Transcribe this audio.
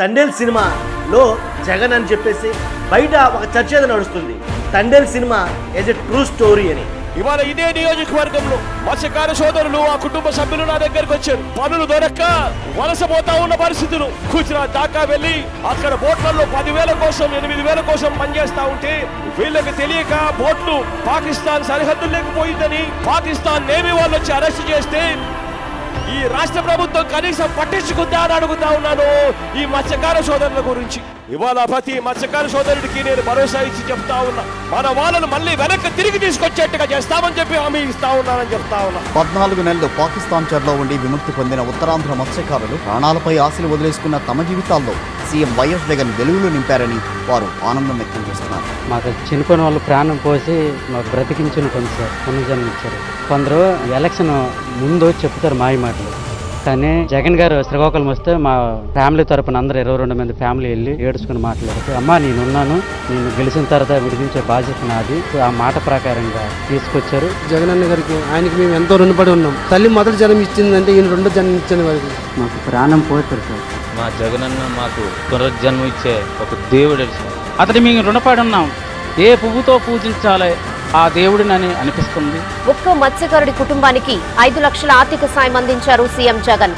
తండేల్ సినిమాలో జగన్ అని చెప్పేసి బయట ఒక చర్చ ఏదో నడుస్తుంది. Thandel cinema is a true story అని. ఇవాళ ఇదే నియోజకవర్గంలో మత్స్యకార సోదరులు ఆ కుటుంబ సభ్యులు నా దగ్గరకు వచ్చారు. పనులు దొరక్క వలసపోతా ఉన్న పరిస్థితులు. గుజరాత్ దాకా వెళ్ళి అక్కడ బోట్లలో 10,000 కోసం 8,000 కోసం పనిచేస్తా ఉంటే వీళ్ళకి తెలియక బోట్లు పాకిస్తాన్ సరిహద్దుల్లోకి పోయిందని పాకిస్తాన్ నేవీ వాళ్ళు వచ్చి అరెస్ట్ చేస్తే ఈ రాష్ట్ర ప్రభుత్వం కనీసం పట్టించుకుందా అని అడుగుతా ఉన్నాను ఈ మత్స్యకార సోదరుల గురించి. ఇవాళ ప్రతి మత్స్యకార సోదరుడికి నేను భరోసా ఇచ్చి చెప్తా ఉన్నా, మన వాళ్ళను మళ్ళీ వెనక్కి తిరిగి తీసుకొచ్చేట్టుగా చేస్తామని చెప్పి హామీ ఇస్తా ఉన్నానని చెప్తా ఉన్నా. 14 నెలలు పాకిస్తాన్ చెరలో ఉండి విముక్తి పొందిన ఉత్తరాంధ్ర మత్స్యకారులు ప్రాణాలపై ఆశలు వదిలేసుకున్న తమ జీవితాల్లో సీఎం వైఎస్ జగన్ వెలుగులు నింపారని వారు ఆనందం వ్యక్తం చేస్తున్నారు. మాకు చనిపోయిన వాళ్ళు ప్రాణం పోసి మాకు బ్రతికించిన కొంచెం సార్ పునర్జన్మించారు. కొందరు ఎలక్షన్ ముందు చెప్తారు మాయ మాటలు, కానీ జగన్ గారు శ్రీకాకుళం వస్తే మా ఫ్యామిలీ తరపున అందరూ 22 మంది ఫ్యామిలీ వెళ్ళి ఏడుచుకుని మాట్లాడితే, అమ్మా నేనున్నాను, నేను గెలిచిన తర్వాత విడిపించే బాధ్యత నాది, ఆ మాట ప్రకారంగా తీసుకొచ్చారు. జగన్ అన్న గారికి ఆయనకి మేము ఎంతో రుణపడి ఉన్నాం. తల్లి మొదటి జన్మ ఇచ్చిందంటే ఈయన 2వ జన్మ ఇచ్చిన వారికి మాకు ప్రాణం పోతారు సార్. మా జగనన్న మాకు పునర్జన్మ ఇచ్చే ఒక దేవుడు, అతని మేము రుణపడి ఉన్నాం. ఏ పువ్వుతో పూజించాలి ఆ దేవుడినని అనిపిస్తుంది. ఒక్క మత్స్యకారుడి కుటుంబానికి 5 లక్షల ఆర్థిక సాయం అందించారు సీఎం జగన్.